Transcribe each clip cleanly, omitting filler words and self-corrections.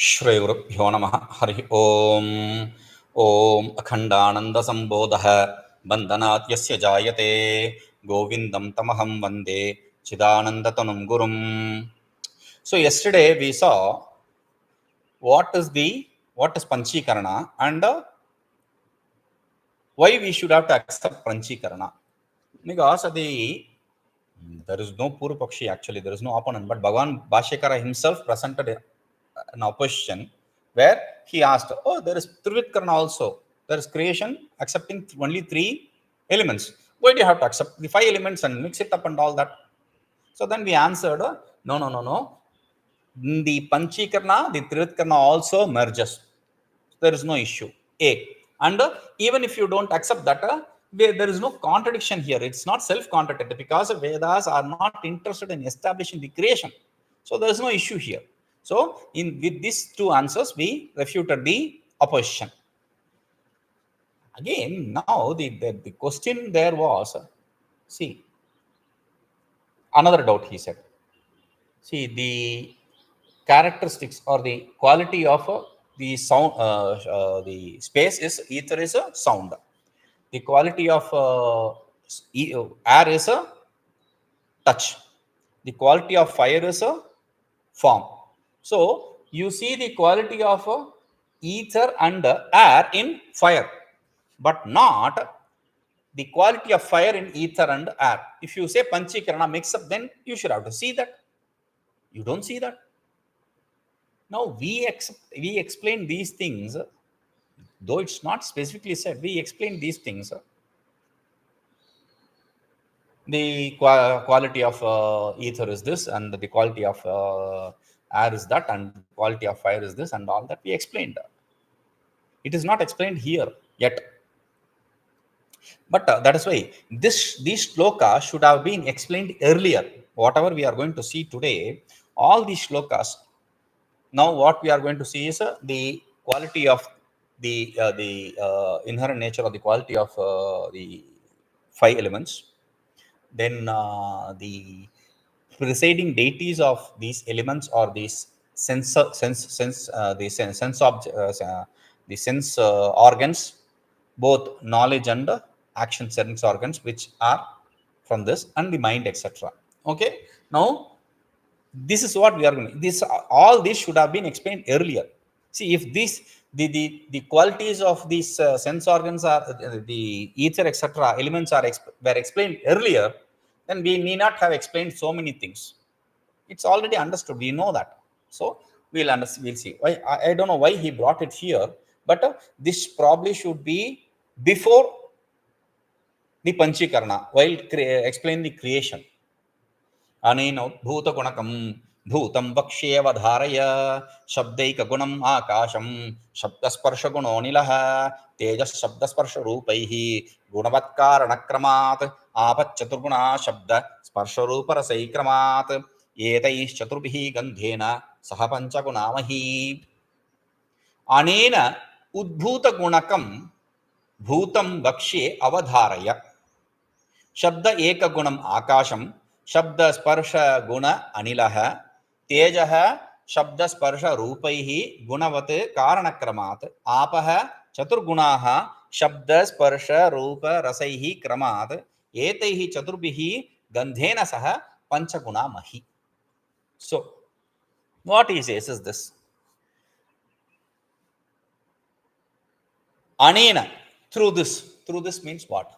श्रीगुरुभ्यो नमः हरिः ओम् ॐ अखण्डानन्दसम्बोधः बन्धनात् यस्य जायते गोविन्दं तमहं वन्दे चिदानन्दतनुं गुरुम्. So yesterday we saw what is panchikarana and why we should have to accept panchikarana. Because there is no Purupakshi actually, there is no opponent, but Bhagavan Bhashyakara himself presented an opposition where he asked, oh, there is Trividkarna also. There is creation accepting only 3 elements. Why do you have to accept the 5 elements and mix it up and all that? So then we answered, no. The Panchikarna, the Trividkarna also merges. There is no issue. A. And even if you don't accept that, there is no contradiction here. It's not self-contradictory because Vedas are not interested in establishing the creation. So there is no issue here. So with these 2 answers, we refuted the opposition. Again, now the question there was, see, another doubt he said. See, the characteristics or the quality of the sound, the space is ether is a sound. The quality of air is a touch. The quality of fire is a form. So you see the quality of ether and air in fire, but not the quality of fire in ether and air. If you say Panchikarana mix up, then you should have to see that. You don't see that. Now we explain these things, though it's not specifically said, we explain these things. The quality of ether is this, and the quality of air is that, and the quality of fire is this, and all that we explained. It is not explained here yet. But that is why these shlokas should have been explained earlier. Whatever we are going to see today, all these shlokas. Now what we are going to see is the quality of the inherent nature or the quality of the 5 elements. Then the presiding deities of these elements or these sense organs, both knowledge and action sense organs, which are from this, and the mind, etc. Okay, now this is what we are going to, all this should have been explained earlier. See, if the qualities of these sense organs are the ether, etc. elements were explained earlier, then we need not have explained so many things. It's already understood. We know that. So we'll see. Why, I don't know why he brought it here, but this probably should be before the Panchikarana, while explain the creation. anenodbhūtaguṇakaṃ bhūtaṃ vakṣye'vadhāraya śabdaikaguṇamākāśaṃ śabdasparśaguṇo'nilaḥ tejaḥ śabdasparśarūpairguṇavatkāraṇam kramāt āpaścaturguṇaḥ śabdasparśarūparasaiḥ kramāt etaiścaturbhirgandhena saha pañcaguṇā mahī. anenodbhūtaguṇakaṃ bhūtaṃ vakṣye'vadhāraya śabdaikaguṇamākāśaṃ śabdasparśaguṇaनिlaḥ tejaḥ śabdasparśarūpairguṇavatkāraṇam āpaścaturguṇaḥ śabdasparśarūparasaiḥ kramāt etaiścaturbhirgandhena saha pañcaguṇā mahī. So what he says is this: anena, through this means what?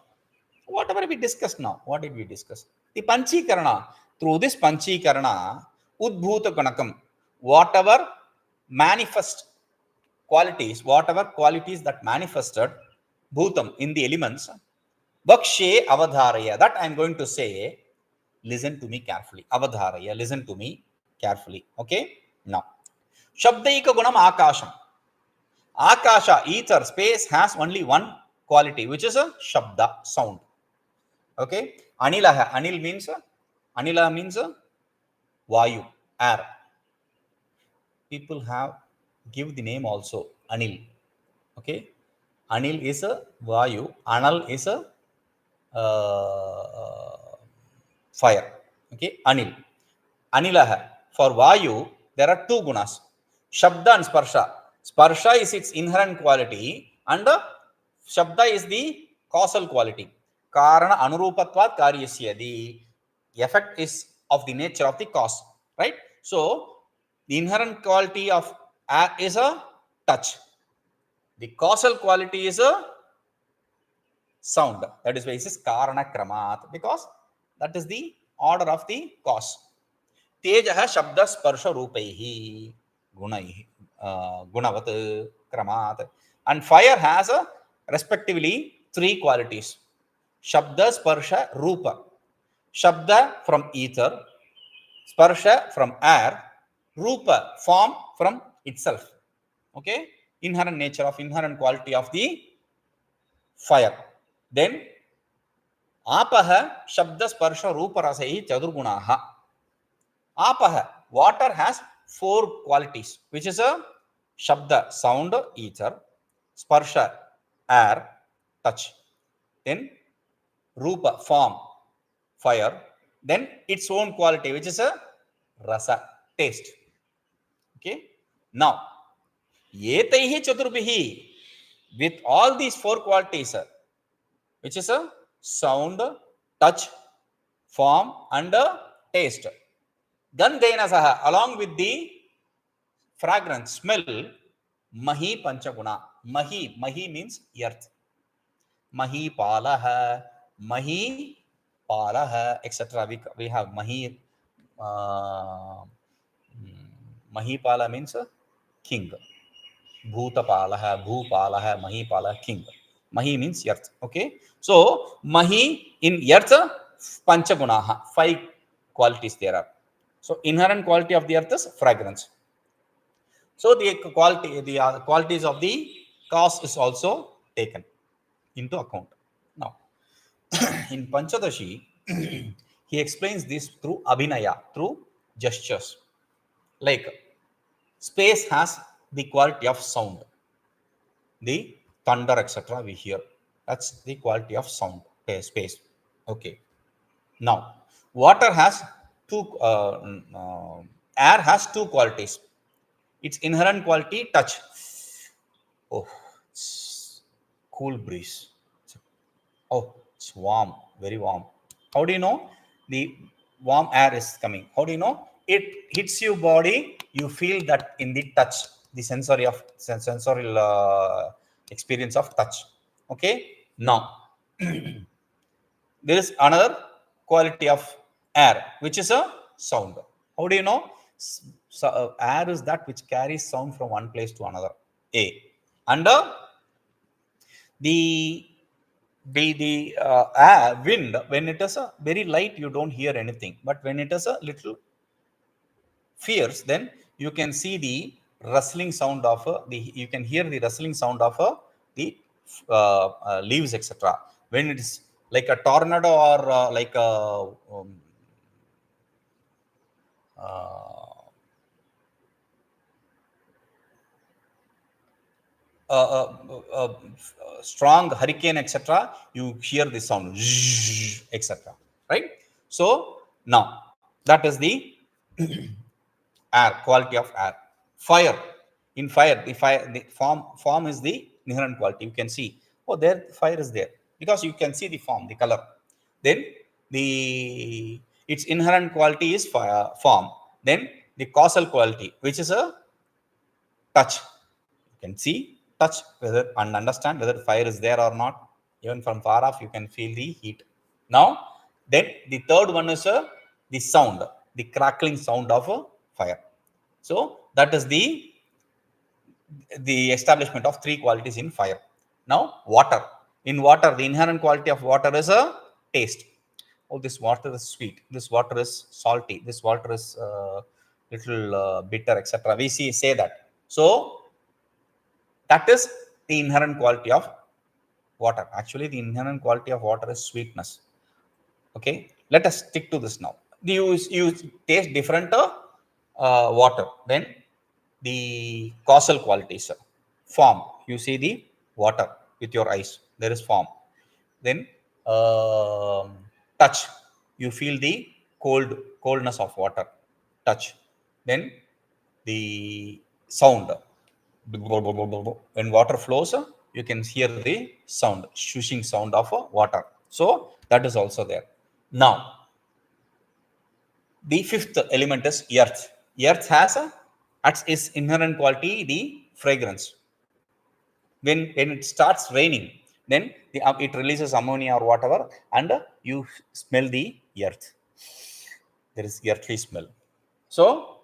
Whatever we discussed now. What did we discuss? The Panchikarana. Through this Panchikarana, udbhūtaguṇakaṃ, whatever manifest qualities, whatever qualities that manifested bhūtaṃ in the elements, vakṣye'vadhāraya, that I am going to say, listen to me carefully. Avadhāraya, listen to me carefully. Okay? Now, śabdaikaguṇamākāśaṃ. Ākāśā, ether, space, has only one quality, which is a shabda, sound. Okay? Anilaḥ, anil means vayu, air. People give the name also anil. Okay? Anil is a vayu, anal is a fire. Okay? Anilaḥ. For vayu, there are 2 gunas. Shabda and sparsha. Sparsha is its inherent quality and shabda is the causal quality. Karana anurupatvat karyasya. The effect is of the nature of the cause. Right? So, the inherent quality of air is a touch. The causal quality is a sound. That is why it says karana kramāt, because that is the order of the cause. tejaḥ śabdasparśarūpairguṇavatkāraṇaṃ kramāt. And fire has respectively three qualities. śabdasparśarūpa. Śabda from ether, sparsha from air, rūpa form from itself. Okay, inherent quality of the fire. Then āpaḥ śabdasparśarūparasaiḥ chaturguṇāḥ. āpaḥ, water has four qualities, which is a śabda, sound, ether, sparsha, air, touch, then rūpa, form, fire, then its own quality, which is a rasa, taste. Okay, now etaiścaturbhirgandhena, with all these four qualities, which is a sound, touch, form, and taste. Gandhaṃ saha, along with the fragrance, smell, mahī pañcaguṇā. Mahī means earth. Mahī pālaha, etc. We have mahī. Mahī pāla means king. Bhūpālaha, mahī pāla, king. Mahī means earth. Okay. So, mahī in earth, pañcaguṇāḥ, five qualities there are. So, inherent quality of the earth is fragrance. So, the qualities of the cause is also taken into account. Now, in Panchadashi, he explains this through abhinaya, through gestures. Like, space has the quality of sound. The thunder, etc. we hear. That's the quality of sound, space. Okay. Now, water has air has two qualities. Its inherent quality, touch. Oh, it's cool breeze. Oh, it's warm, very warm. How do you know? The warm air is coming. How do you know? It hits your body. You feel that in the touch, the sensorial experience of touch. Okay. Now, there is another quality of air, which is a sound. How do you know? So, air is that which carries sound from one place to another. A. And the air, wind, when it is a very light, you don't hear anything. But when it is a little fierce, then you can see the rustling sound of you can hear the rustling sound of the leaves, etc. When it is like a tornado or like a strong hurricane, etc., you hear the sound, etc. Right? So now that is the air, quality of air. Fire. In fire, the form is the inherent quality. You can see, oh, there fire is there because you can see the form, the color. Then its inherent quality is fire, form. Then the causal quality, which is a touch. You can see, touch, whether and understand whether fire is there or not. Even from far off, you can feel the heat. Now, then the third one is the sound, the crackling sound of fire. So that is the establishment of three qualities in fire. Now, water. In water, the inherent quality of water is a taste. Oh, this water is sweet. This water is salty. This water is little bitter, etc. We say that. So that is the inherent quality of water. Actually, the inherent quality of water is sweetness. Okay, let us stick to this now. You taste different water. Then the causal qualities, form. You see the water with your eyes. There is form. Then touch. You feel the coldness of water. Touch. Then the sound. When water flows, you can hear the sound, swishing sound of water. So that is also there. Now, the fifth element is earth. Earth has at its inherent quality the fragrance. When it starts raining, then it releases ammonia or whatever, and you smell the earth. There is earthly smell. So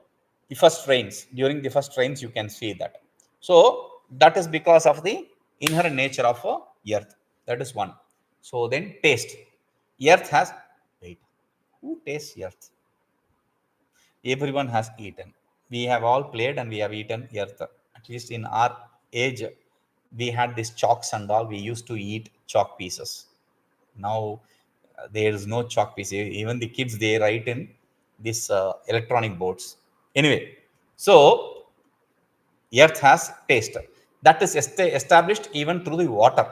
during the first rains, you can see that. So that is because of the inherent nature of earth. That is one. So then taste. Earth has, wait, who tastes earth? Everyone has eaten. We have all played and we have eaten earth. At least in our age, we had these chalks and all. We used to eat chalk pieces. Now there is no chalk piece. Even the kids, they write in these electronic boards. Anyway, so earth has taste. That is established even through the water.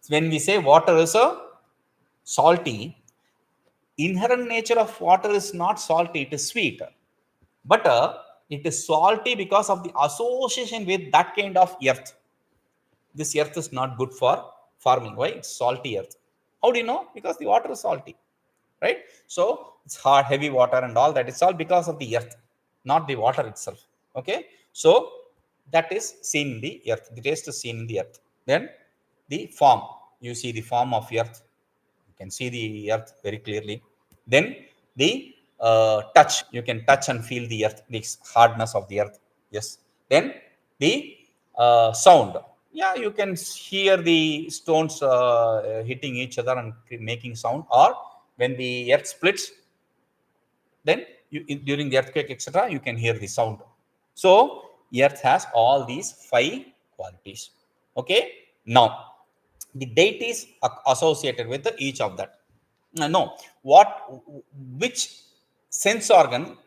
When we say water is salty, inherent nature of water is not salty, it is sweet. But it is salty because of the association with that kind of earth. This earth is not good for farming. Why? It's salty earth. How do you know? Because the water is salty, right? So it's hard, heavy water and all that. It's all because of the earth, not the water itself. Okay. So that is seen in the earth. The taste is seen in the earth. Then the form. You see the form of earth. You can see the earth very clearly. Then the touch. You can touch and feel the earth, the hardness of the earth. Yes. Then the sound. Yeah, you can hear the stones hitting each other and making sound. Or when the earth splits, then during the earthquake, etc., you can hear the sound. So earth has all these 5 qualities. Okay. Now, the deities are associated with each of that. No, which sense organ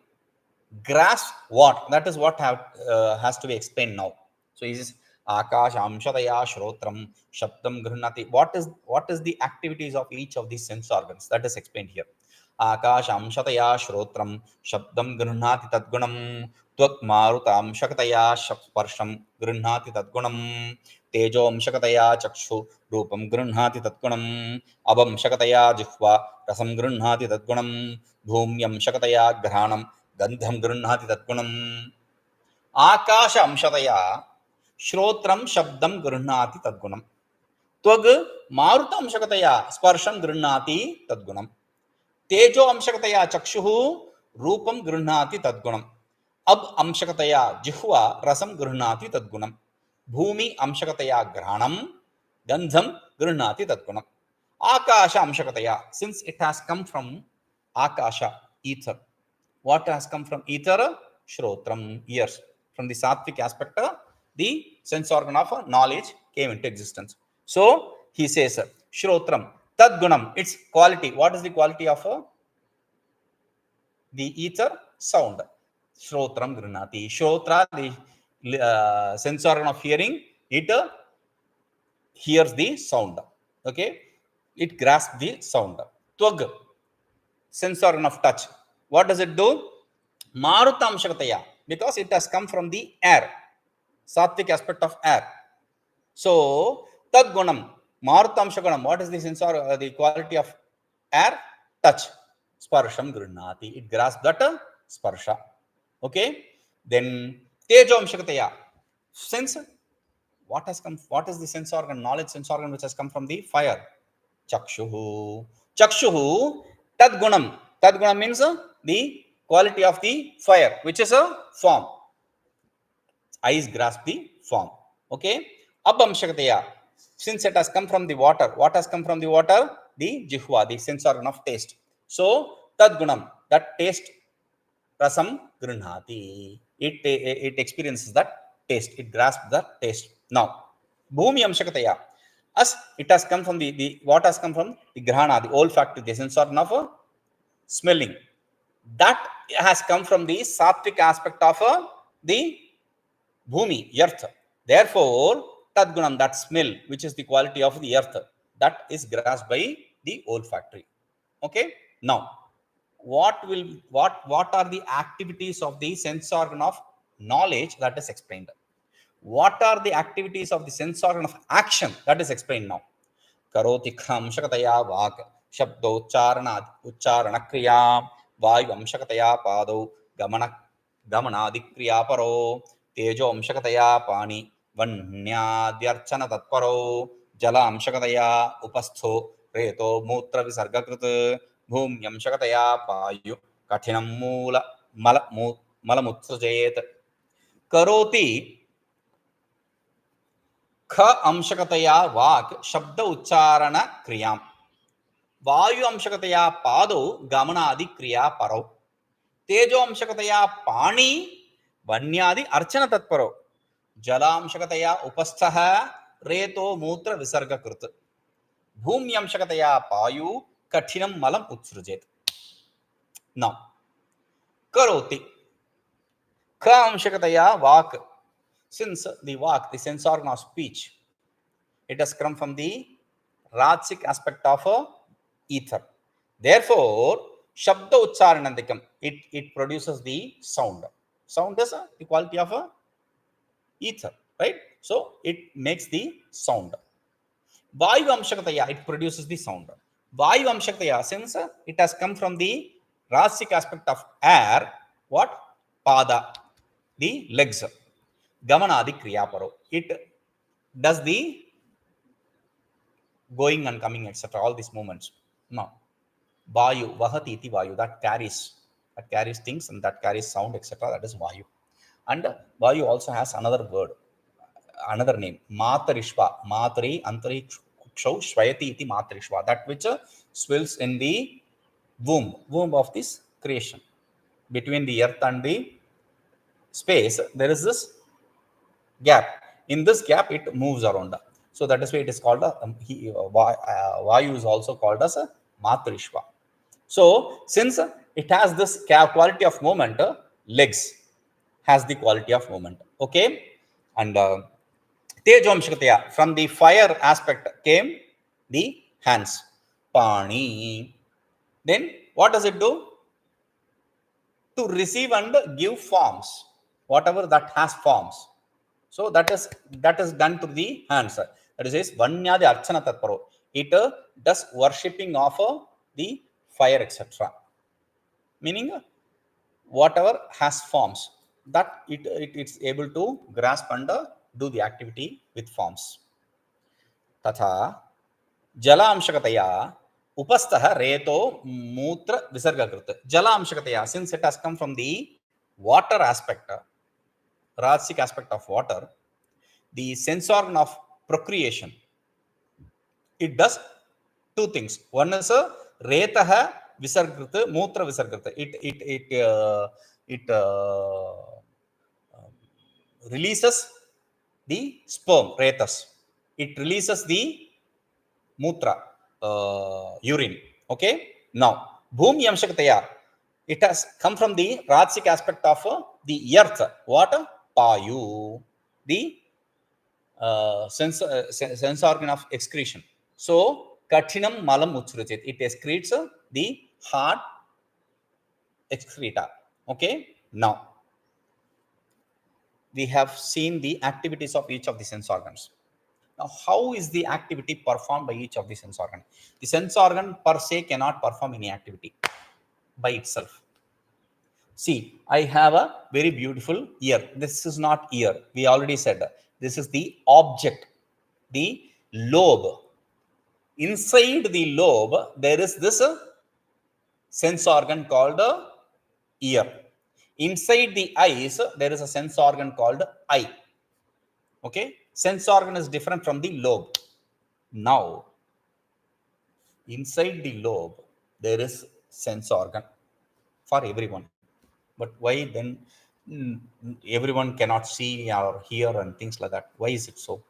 grasp what? That is what has to be explained now. So is ākāśāṃśatayā, śrotraṃ, śabdaṃ, gṛhṇāti. What is the activities of each of these sense organs? That is explained here. ākāśāṃśatayā, śrotraṃ, śabdaṃ, gṛhṇāti tadguṇam, tvaṅmārutāṃśakatayā, sparśaṃ, gṛhṇāti tadguṇam, tejoṃśakatayā, cakṣū, rūpaṃ, gṛhṇāti tadguṇam, abaṃśakatayā, jihvā, rasaṃ, gṛhṇāti tadguṇam, bhūmyaṃśakatayā, ghrāṇaṃ, gandhaṃ, gṛhṇāti tadguṇam. ākāśāṃśatayā, śrotraṃ, śabdaṃ, gṛhṇāti tadguṇam. tvaṅmārutāṃśakatayā, sparśaṃ, gṛhṇāti tadguṇam. tejoṃśakatayā, cakṣū, rūpaṃ, gṛhṇāti tadguṇam. abaṃśakatayā, jihvā, rasaṃ, gṛhṇāti tadguṇam. bhūmyaṃśakatayā, ghrāṇaṃ, gandhaṃ, gṛhṇāti tadguṇam. ākāśāṃśatayā, since it has come from ākāśa, ether. What has come from ether? Śrotraṃ, ears. From the sattvic aspect, the sense organ of knowledge came into existence. So he says, śrotraṃ, tadguṇam, its quality. What is the quality of the ether? Sound. śrotraṃ, gṛhṇāti. Śrotra, the sense organ of hearing, it hears the sound. Okay, it grasps the sound. Tvag, sense organ of touch. What does it do? Marutāṃśakatayā, because it has come from the air, sattvic aspect of air. So tadguṇam, marutāṃśaguṇam. What is the sense or the quality of air? Touch. Sparśaṃ, gṛhṇāti. It grasps that sparsha. Okay. Then tejoṃśakatayā. Since what has come? What is the sense organ? Knowledge sense organ which has come from the fire. Cakṣū. Cakṣū, tadguṇam. Tadguṇam means the quality of the fire, which is a form. Eyes grasp the form. Okay. abaṃśakatayā, since it has come from the water. What has come from the water? The jihvā, the sense organ of taste. So tadguṇam, that taste, rasaṃ, gṛhṇāti. It experiences that taste. It grasps the taste. Now, bhūmyaṃśakatayā, as it has come from the what has come from the gṛhāṇā, the olfactory, the sense organ of smelling. That has come from the sattvic aspect of the bhumi, earth. Therefore, tadguṇam, that smell, which is the quality of the earth, that is grasped by the olfactory. Okay. Now, what are the activities of the sense organ of knowledge, that is explained. What are the activities of the sense organ of action? That is explained now. Karoti khāṃśakatayā vāk śabdauccaranakriya vāyvamśakatayā pādau gamanādikkriyāparo tejoṃśakatayā pāni vanyādyarchana tatparo jalamśakatayā upastho reto mūtra visargakrit bhūmyaṃśakatayā pāyu kaఠिनं malamutsrajayet. Karoti ख-अंशकतया वाक् शब्द उच्चारण क्रियां वायु अंशकतया पादौ गमनादि क्रिया परौ तेजो अंशकतया पाणी वन्यादि अर्चन तत्परौ जलांशकतया उपस्थः रेतो मूत्र विसर्गकृत् भूम्यंशकतया पायु कठिनं मलम् उत्सृजेत्. Now, karoti ख-अंशकतया वाक्. Since the vak, the sense organ of speech, it has come from the ratsic aspect of ether. Therefore, śabda uccaranandikam, it produces the sound. Sound is the quality of ether, right? So it makes the sound. Vāyvamśakatayā, it produces the sound. Vāyvamśakatayā, since it has come from the ratsic aspect of air, what? Pada, the legs. Gamanadi kriyaparo, it does the going and coming, etc., all these movements. Now, vayu, vahati iti vayu, that carries things and that carries sound, etc., that is vayu. And vayu also has another word, another name, matarishva, matari antari kshau shvayati iti matarishva, that which swells in the womb of this creation. Between the earth and the space, there is this gap. In this gap, it moves around. So that is why it is called Vayu is also called as a Matrishva. So since it has this quality of movement, legs has the quality of movement. Okay, and tejoṃśakatayā, from the fire aspect came the hands, pani. Then what does it do? To receive and give forms, whatever that has forms. So that is done to the hands. That is vanyādi archana tatparo. It does worshipping of the fire, etc. Meaning whatever has forms, that it's able to grasp and do the activity with forms. Tatha jalamśakatayā upastha reto mūtra visargakrit. Jalamśakatayā, since it has come from the water aspect, ratsic aspect of water, the sense organ of procreation, it does two things. One is retah visargrit, mūtra visargrit. It releases the sperm, retas. It releases the mūtra, urine. Okay. Now, bhūmyaṃśakatayā, it has come from the ratsic aspect of the earth. What? Payu, the sense organ of excretion. So, kaఠినం malam utsrajit, it excretes the hard excreta. Okay. Now, we have seen the activities of each of the sense organs. Now, how is the activity performed by each of the sense organ? The sense organ per se cannot perform any activity by itself. See, I have a very beautiful ear. This is not ear. We already said this is the object, the lobe. Inside the lobe, there is this sense organ called ear. Inside the eyes, there is a sense organ called eye. Okay? Sense organ is different from the lobe. Now, inside the lobe, there is sense organ for everyone. But why then everyone cannot see or hear and things like that? Why is it so?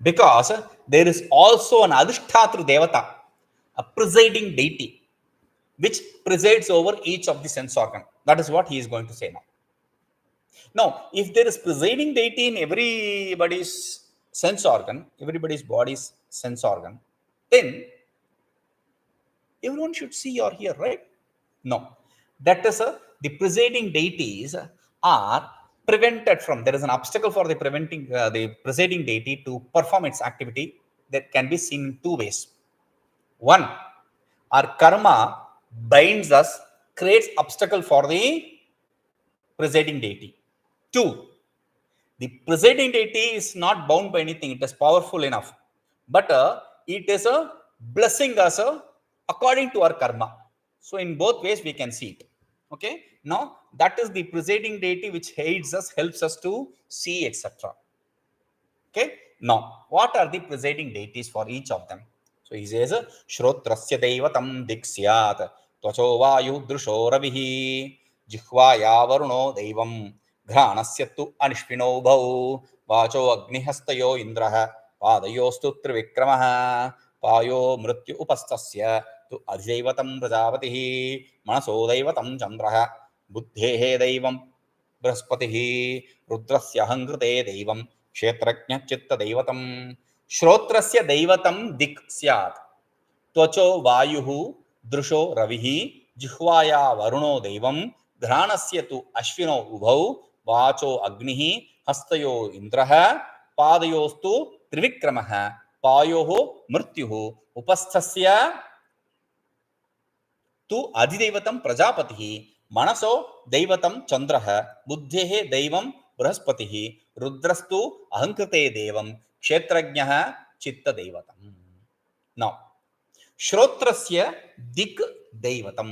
Because there is also an adhishtatru devata, a presiding deity, which presides over each of the sense organ. That is what he is going to say now. Now, if there is presiding deity in everybody's sense organ, everybody's body's sense organ, then everyone should see or hear, right? No. That is the presiding deities are prevented from, there is an obstacle for the preventing the presiding deity to perform its activity, that can be seen in two ways. One, our karma binds us, creates obstacle for the presiding deity. Two, the presiding deity is not bound by anything, it is powerful enough, but it is a blessing us according to our karma. So in both ways we can see it. Okay, now that is the presiding deity which aids us, helps us to see, etc. Okay, now what are the presiding deities for each of them? So he says, śrotrasya deivatam diksyat, tvacho vayu drusho ravihi, jihvā varuno deivam, gṛhāṇasya tu anishvino bhau, vacho agnihastayo indraha, pādayostu trivikramah, payo mrityu upastasya tu adhideivatam prajāpatihi, manaso deivatam chandraha, buddhehe deivam बृहस्पतिः, रुद्रस्य अहङ्कृते दैवं, क्षेत्रज्ञचित्तदैवतं, श्रोत्रस्य दैवतं दिक् स्यात्, त्वचो वायुः दृशो रविः, जिह्वाया वरुणो दैवं, घ्राणस्य तु अश्विनौ उभौ, वाचो अग्निः, हस्तयो इन्द्रः, पादयोस्तु त्रिविक्रमः, पायोः मृत्युः, उपस्थस्य तु अधिदैवतं प्रजापतिः, मनसो दैवतं चंद्रः, बुद्धेः दैवं बृहस्पतिः, रुद्रस्तु अहङ्कृते देवं, क्षेत्रज्ञः चित्तदैवतम्. Now, श्रोत्रस्य दिक् दैवतम्.